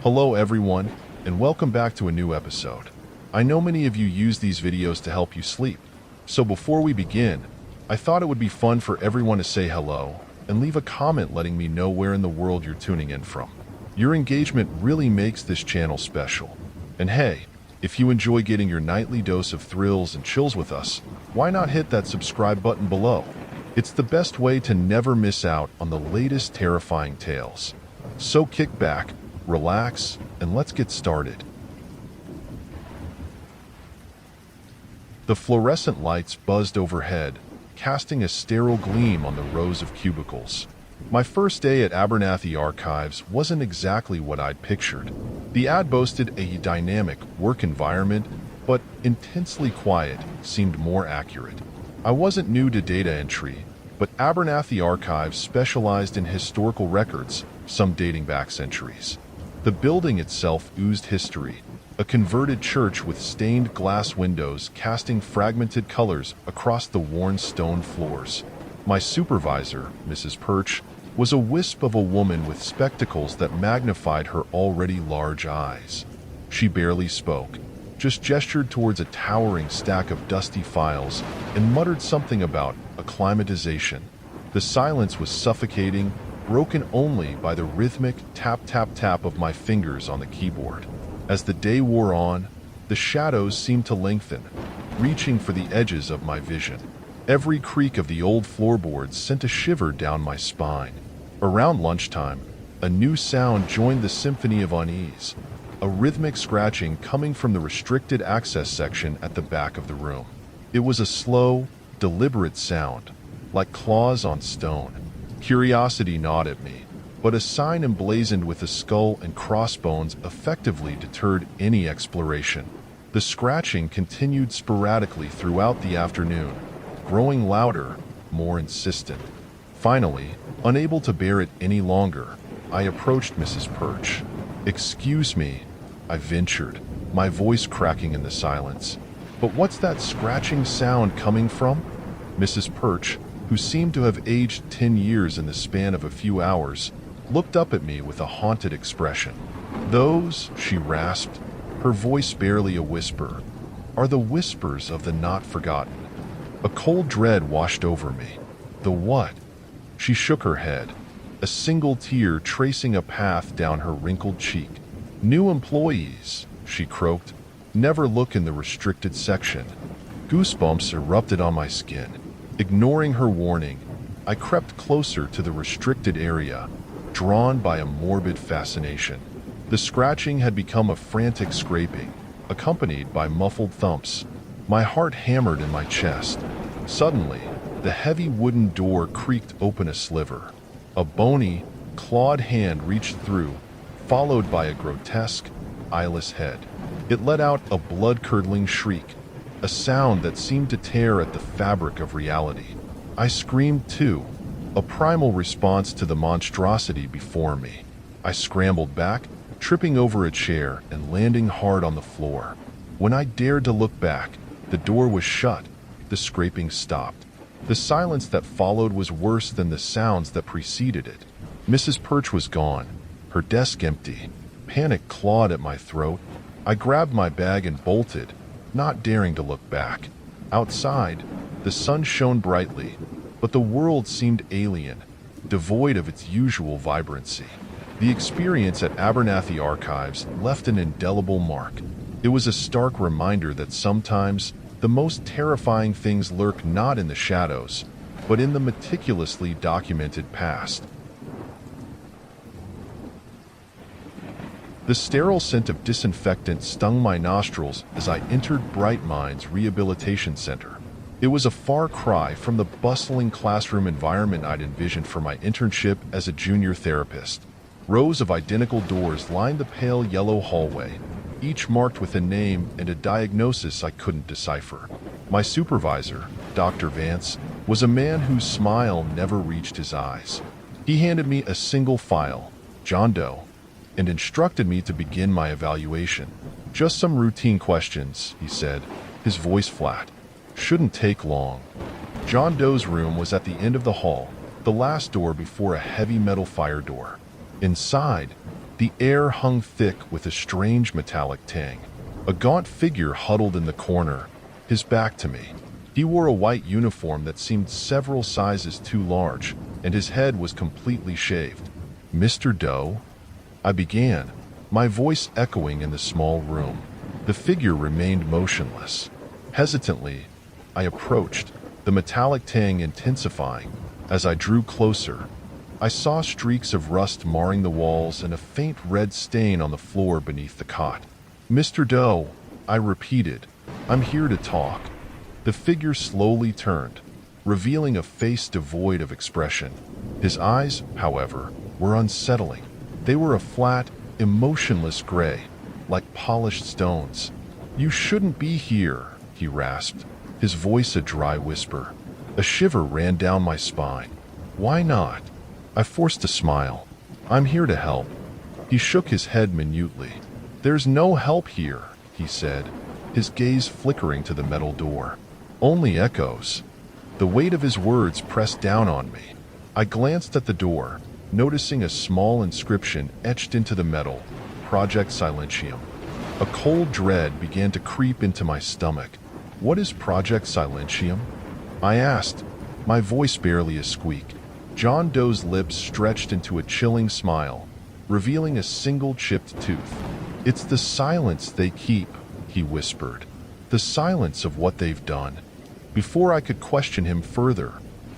Hello everyone, and welcome back to a new episode. I know many of you use these videos to help you sleep, so before we begin, I thought it would be fun for everyone to say hello and leave a comment letting me know where in the world you're tuning in from. Your engagement really makes this channel special. And hey, if you enjoy getting your nightly dose of thrills and chills with us, why not hit that subscribe button below? It's the best way to never miss out on the latest terrifying tales. So kick back, relax, and let's get started. The fluorescent lights buzzed overhead, casting a sterile gleam on the rows of cubicles. My first day at Abernathy Archives wasn't exactly what I'd pictured. The ad boasted a dynamic work environment, but intensely quiet seemed more accurate. I wasn't new to data entry, but Abernathy Archives specialized in historical records, some dating back centuries. The building itself oozed history, a converted church with stained glass windows casting fragmented colors across the worn stone floors. My supervisor, Mrs. Perch, was a wisp of a woman with spectacles that magnified her already large eyes. She barely spoke, just gestured towards a towering stack of dusty files and muttered something about acclimatization. The silence was suffocating, broken only by the rhythmic tap-tap-tap of my fingers on the keyboard. As the day wore on, the shadows seemed to lengthen, reaching for the edges of my vision. Every creak of the old floorboards sent a shiver down my spine. Around lunchtime, a new sound joined the symphony of unease, a rhythmic scratching coming from the restricted access section at the back of the room. It was a slow, deliberate sound, like claws on stone. Curiosity gnawed at me, but a sign emblazoned with a skull and crossbones effectively deterred any exploration. The scratching continued sporadically throughout the afternoon, growing louder, more insistent. Finally, unable to bear it any longer, I approached Mrs. Perch. "Excuse me," I ventured, my voice cracking in the silence. "But what's that scratching sound coming from?" Mrs. Perch, who seemed to have aged 10 years in the span of a few hours, looked up at me with a haunted expression. "Those," she rasped, her voice barely a whisper, "are the whispers of the not forgotten." A cold dread washed over me. The what? She shook her head, a single tear tracing a path down her wrinkled cheek. "New employees," she croaked, "never look in the restricted section." Goosebumps erupted on my skin. Ignoring her warning, I crept closer to the restricted area, drawn by a morbid fascination. The scratching had become a frantic scraping, accompanied by muffled thumps. My heart hammered in my chest. Suddenly, the heavy wooden door creaked open a sliver. A bony, clawed hand reached through, followed by a grotesque, eyeless head. It let out a blood-curdling shriek, a sound that seemed to tear at the fabric of reality. I screamed too, a primal response to the monstrosity before me. I scrambled back, tripping over a chair and landing hard on the floor. When I dared to look back, the door was shut, the scraping stopped. The silence that followed was worse than the sounds that preceded it. Mrs. Perch was gone, her desk empty. Panic clawed at my throat. I grabbed my bag and bolted, not daring to look back. Outside, the sun shone brightly, but the world seemed alien, devoid of its usual vibrancy. The experience at Abernathy Archives left an indelible mark. It was a stark reminder that sometimes the most terrifying things lurk not in the shadows, but in the meticulously documented past. The sterile scent of disinfectant stung my nostrils as I entered Bright Minds Rehabilitation Center. It was a far cry from the bustling classroom environment I'd envisioned for my internship as a junior therapist. Rows of identical doors lined the pale yellow hallway, each marked with a name and a diagnosis I couldn't decipher. My supervisor, Dr. Vance, was a man whose smile never reached his eyes. He handed me a single file, John Doe, and instructed me to begin my evaluation. "Just some routine questions," he said, his voice flat. "Shouldn't take long." John Doe's room was at the end of the hall, the last door before a heavy metal fire door. Inside, The air hung thick with a strange metallic tang. A gaunt figure huddled in the corner, his back to me. He wore a white uniform that seemed several sizes too large, and his head was completely shaved. "Mr. Doe?" I began, my voice echoing in the small room. The figure remained motionless. Hesitantly, I approached, the metallic tang intensifying. As I drew closer, I saw streaks of rust marring the walls and a faint red stain on the floor beneath the cot. "Mr. Doe," I repeated, "I'm here to talk." The figure slowly turned, revealing a face devoid of expression. His eyes, however, were unsettling. They were a flat, emotionless gray, like polished stones. "You shouldn't be here," he rasped, his voice a dry whisper. A shiver ran down my spine. "Why not?" I forced a smile. "I'm here to help." He shook his head minutely. "There's no help here," he said, his gaze flickering to the metal door. "Only echoes." The weight of his words pressed down on me. I glanced at the door, noticing a small inscription etched into the metal, "Project Silentium." A cold dread began to creep into my stomach. "What is Project Silentium?" I asked, my voice barely a squeak. John Doe's lips stretched into a chilling smile, revealing a single chipped tooth. "It's the silence they keep," he whispered. "The silence of what they've done." Before I could question him further,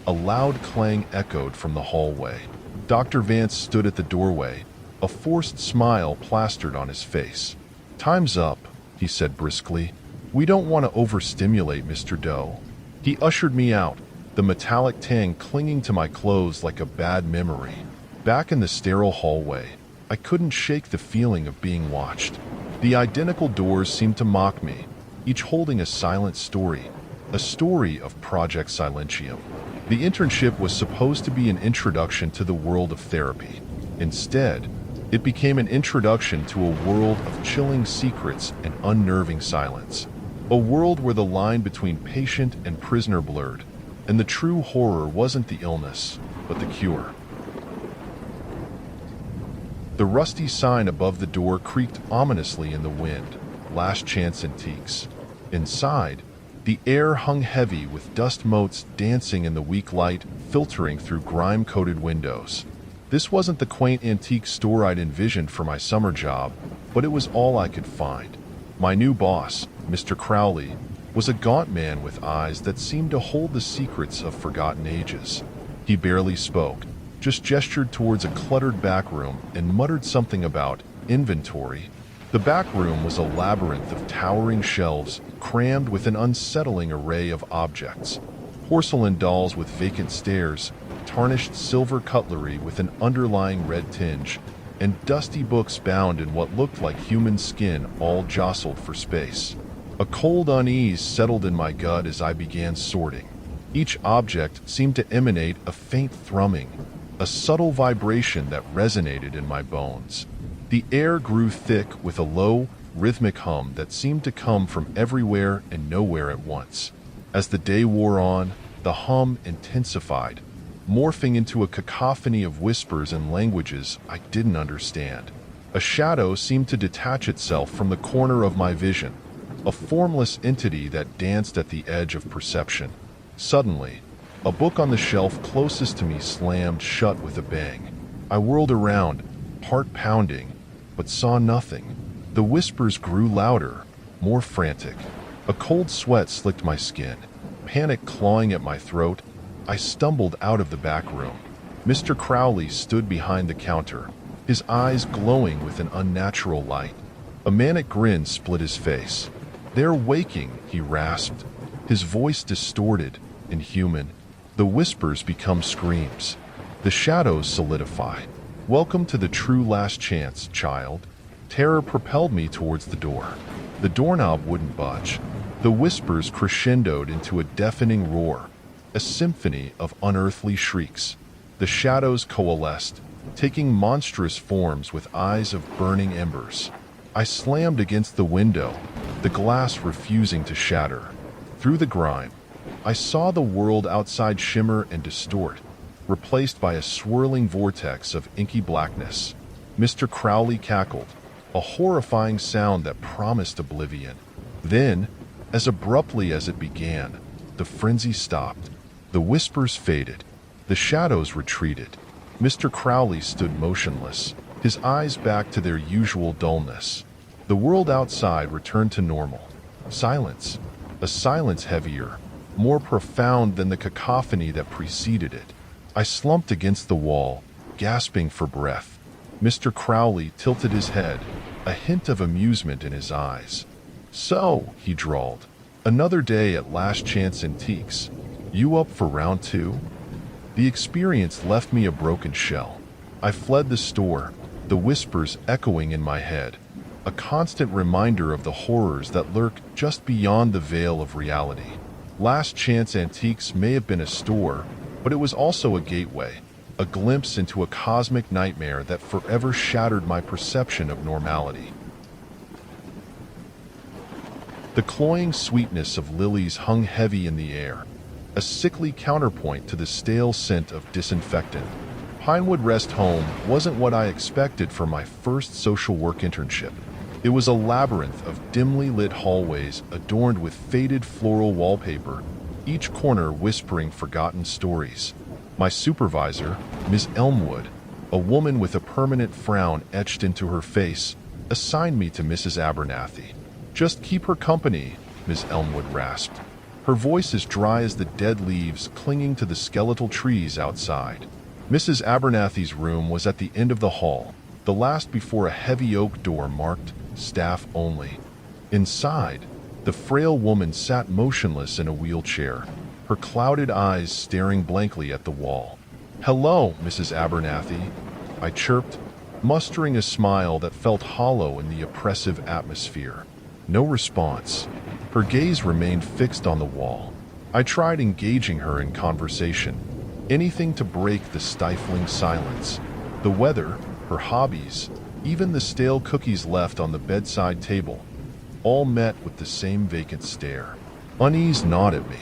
a loud clang echoed from the hallway. Dr. Vance stood at the doorway, a forced smile plastered on his face. "Time's up," he said briskly. "We don't want to overstimulate Mr. Doe." He ushered me out, the metallic tang clinging to my clothes like a bad memory. Back in the sterile hallway, I couldn't shake the feeling of being watched. The identical doors seemed to mock me, each holding a silent story, a story of Project Silentium. The internship was supposed to be an introduction to the world of therapy. Instead, it became an introduction to a world of chilling secrets and unnerving silence. A world where the line between patient and prisoner blurred, and the true horror wasn't the illness, but the cure. The rusty sign above the door creaked ominously in the wind, "Last Chance Antiques." Inside, the air hung heavy with dust motes dancing in the weak light filtering through grime-coated windows. This wasn't the quaint antique store I'd envisioned for my summer job, but it was all I could find. My new boss, Mr. Crowley, was a gaunt man with eyes that seemed to hold the secrets of forgotten ages. He barely spoke, just gestured towards a cluttered back room and muttered something about inventory. The back room was a labyrinth of towering shelves crammed with an unsettling array of objects. Porcelain dolls with vacant stares, tarnished silver cutlery with an underlying red tinge, and dusty books bound in what looked like human skin all jostled for space. A cold unease settled in my gut as I began sorting. Each object seemed to emanate a faint thrumming, a subtle vibration that resonated in my bones. The air grew thick with a low, rhythmic hum that seemed to come from everywhere and nowhere at once. As the day wore on, the hum intensified, morphing into a cacophony of whispers and languages I didn't understand. A shadow seemed to detach itself from the corner of my vision, a formless entity that danced at the edge of perception. Suddenly, a book on the shelf closest to me slammed shut with a bang. I whirled around, heart pounding, but saw nothing. The whispers grew louder, more frantic. A cold sweat slicked my skin, panic clawing at my throat. I stumbled out of the back room. Mr. Crowley stood behind the counter, his eyes glowing with an unnatural light. A manic grin split his face. "They're waking," he rasped, his voice distorted, inhuman. The whispers become screams. The shadows solidify. "Welcome to the true last chance, child." Terror propelled me towards the door. The doorknob wouldn't budge. The whispers crescendoed into a deafening roar, a symphony of unearthly shrieks. The shadows coalesced, taking monstrous forms with eyes of burning embers. I slammed against the window, the glass refusing to shatter. Through the grime, I saw the world outside shimmer and distort, replaced by a swirling vortex of inky blackness. Mr. Crowley cackled, a horrifying sound that promised oblivion. Then, as abruptly as it began, the frenzy stopped. The whispers faded. The shadows retreated. Mr. Crowley stood motionless, his eyes back to their usual dullness. The world outside returned to normal. Silence. A silence heavier, more profound than the cacophony that preceded it. I slumped against the wall, gasping for breath. Mr. Crowley tilted his head, a hint of amusement in his eyes. "So," he drawled, "another day at Last Chance Antiques. You up for round two?" The experience left me a broken shell. I fled the store, the whispers echoing in my head, a constant reminder of the horrors that lurk just beyond the veil of reality. Last Chance Antiques may have been a store, but it was also a gateway, a glimpse into a cosmic nightmare that forever shattered my perception of normality. The cloying sweetness of lilies hung heavy in the air, a sickly counterpoint to the stale scent of disinfectant. Pinewood Rest Home wasn't what I expected for my first social work internship. It was a labyrinth of dimly lit hallways adorned with faded floral wallpaper, each corner whispering forgotten stories. My supervisor, Ms. Elmwood, a woman with a permanent frown etched into her face, assigned me to Mrs. Abernathy. "Just keep her company," Ms. Elmwood rasped, her voice as dry as the dead leaves clinging to the skeletal trees outside. Mrs. Abernathy's room was at the end of the hall, the last before a heavy oak door marked "Staff Only." Inside, the frail woman sat motionless in a wheelchair, her clouded eyes staring blankly at the wall. "Hello, Mrs. Abernathy," I chirped, mustering a smile that felt hollow in the oppressive atmosphere. No response. Her gaze remained fixed on the wall. I tried engaging her in conversation, anything to break the stifling silence. The weather, her hobbies, even the stale cookies left on the bedside table, all met with the same vacant stare. Unease gnawed at me.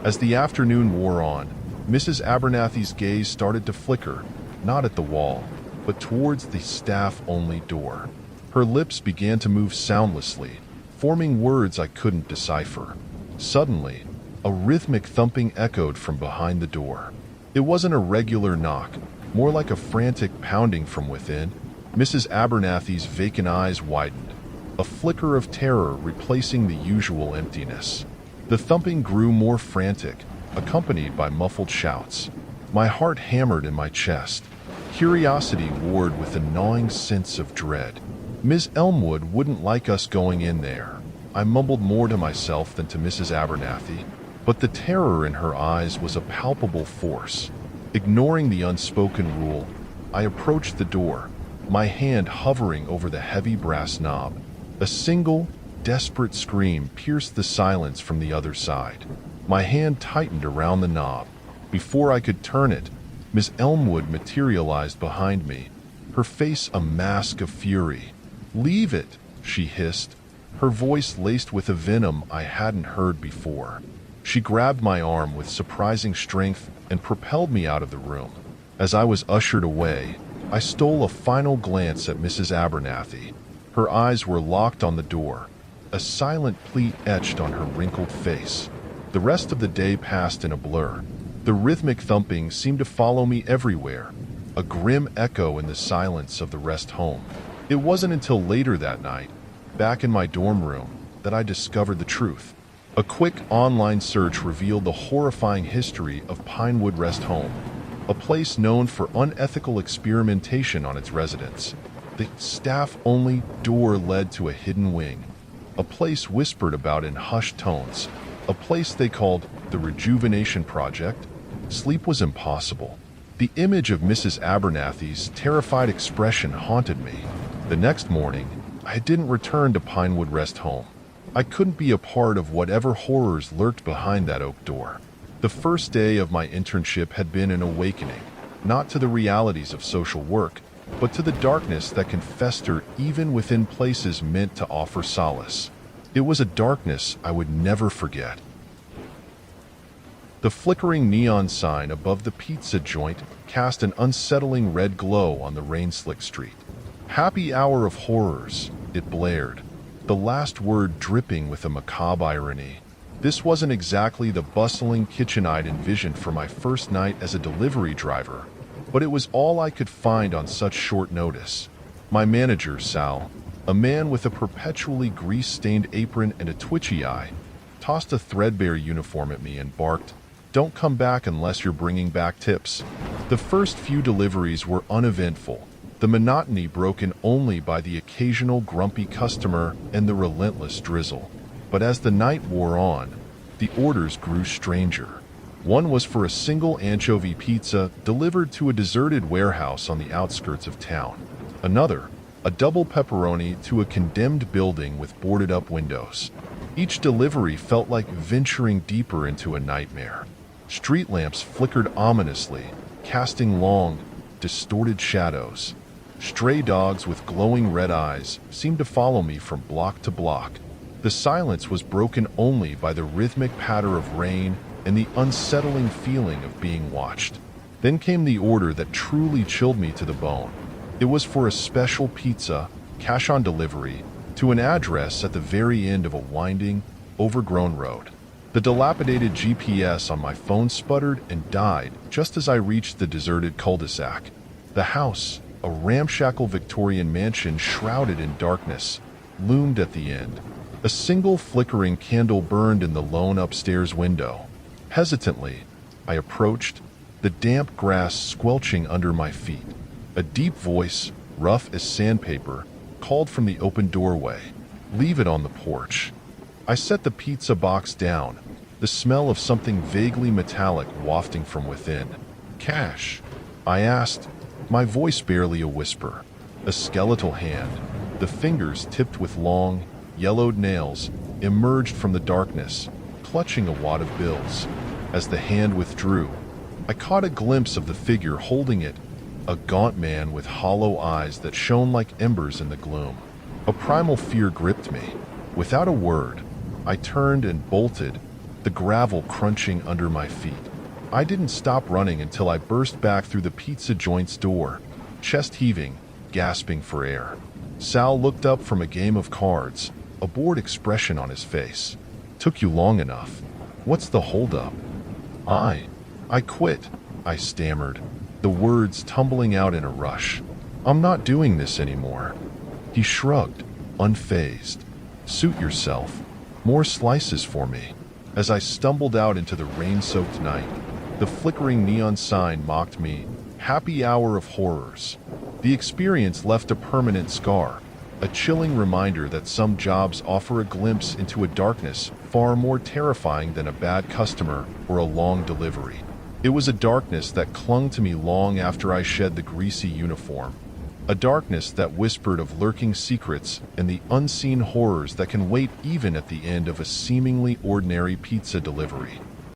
As the afternoon wore on, Mrs. Abernathy's gaze started to flicker, not at the wall, but towards the staff-only door. Her lips began to move soundlessly, forming words I couldn't decipher. Suddenly, a rhythmic thumping echoed from behind the door. It wasn't a regular knock, more like a frantic pounding from within. Mrs. Abernathy's vacant eyes widened, a flicker of terror replacing the usual emptiness. The thumping grew more frantic, accompanied by muffled shouts. My heart hammered in my chest. Curiosity warred with a gnawing sense of dread. Ms. Elmwood wouldn't like us going in there. I mumbled more to myself than to Mrs. Abernathy, but the terror in her eyes was a palpable force. Ignoring the unspoken rule, I approached the door, my hand hovering over the heavy brass knob. A single, desperate scream pierced the silence from the other side. My hand tightened around the knob. Before I could turn it, Miss Elmwood materialized behind me, her face a mask of fury. "Leave it," she hissed, her voice laced with a venom I hadn't heard before. She grabbed my arm with surprising strength and propelled me out of the room. As I was ushered away, I stole a final glance at Mrs. Abernathy. Her eyes were locked on the door, a silent pleat etched on her wrinkled face. The rest of the day passed in a blur. The rhythmic thumping seemed to follow me everywhere, a grim echo in the silence of the rest home. It wasn't until later that night, back in my dorm room, that I discovered the truth. A quick online search revealed the horrifying history of Pinewood Rest Home, a place known for unethical experimentation on its residents. The staff-only door led to a hidden wing, a place whispered about in hushed tones, a place they called the Rejuvenation Project. Sleep was impossible. The image of Mrs. Abernathy's terrified expression haunted me. The next morning, I didn't return to Pinewood Rest Home. I couldn't be a part of whatever horrors lurked behind that oak door. The first day of my internship had been an awakening, not to the realities of social work, but to the darkness that can fester even within places meant to offer solace. It was a darkness I would never forget. The flickering neon sign above the pizza joint cast an unsettling red glow on the rain-slicked street. Happy hour of horrors, it blared, the last word dripping with a macabre irony. This wasn't exactly the bustling kitchen I'd envisioned for my first night as a delivery driver, but it was all I could find on such short notice. My manager, Sal, a man with a perpetually grease-stained apron and a twitchy eye, tossed a threadbare uniform at me and barked, "Don't come back unless you're bringing back tips." The first few deliveries were uneventful, the monotony broken only by the occasional grumpy customer and the relentless drizzle. But as the night wore on, the orders grew stranger. One was for a single anchovy pizza delivered to a deserted warehouse on the outskirts of town. Another, a double pepperoni to a condemned building with boarded-up windows. Each delivery felt like venturing deeper into a nightmare. Street lamps flickered ominously, casting long, distorted shadows. Stray dogs with glowing red eyes seemed to follow me from block to block. The silence was broken only by the rhythmic patter of rain and the unsettling feeling of being watched. Then came the order that truly chilled me to the bone. It was for a special pizza, cash on delivery, to an address at the very end of a winding, overgrown road. The dilapidated GPS on my phone sputtered and died just as I reached the deserted cul-de-sac. The house, a ramshackle Victorian mansion shrouded in darkness, loomed at the end. A single flickering candle burned in the lone upstairs window. Hesitantly, I approached, the damp grass squelching under my feet. A deep voice, rough as sandpaper, called from the open doorway, "Leave it on the porch." I set the pizza box down, the smell of something vaguely metallic wafting from within. "Cash?" I asked, my voice barely a whisper. A skeletal hand, the fingers tipped with long, yellowed nails, emerged from the darkness, clutching a wad of bills. As the hand withdrew, I caught a glimpse of the figure holding it, a gaunt man with hollow eyes that shone like embers in the gloom. A primal fear gripped me. Without a word, I turned and bolted, the gravel crunching under my feet. I didn't stop running until I burst back through the pizza joint's door, chest heaving, gasping for air. Sal looked up from a game of cards, a bored expression on his face. "Took you long enough. What's the holdup?" I quit," I stammered, the words tumbling out in a rush. "I'm not doing this anymore." He shrugged, unfazed. "Suit yourself. More slices for me." As I stumbled out into the rain-soaked night, the flickering neon sign mocked me, "Happy hour of horrors." The experience left a permanent scar, a chilling reminder that some jobs offer a glimpse into a darkness far more terrifying than a bad customer or a long delivery. It was a darkness that clung to me long after I shed the greasy uniform, a darkness that whispered of lurking secrets and the unseen horrors that can wait even at the end of a seemingly ordinary pizza delivery.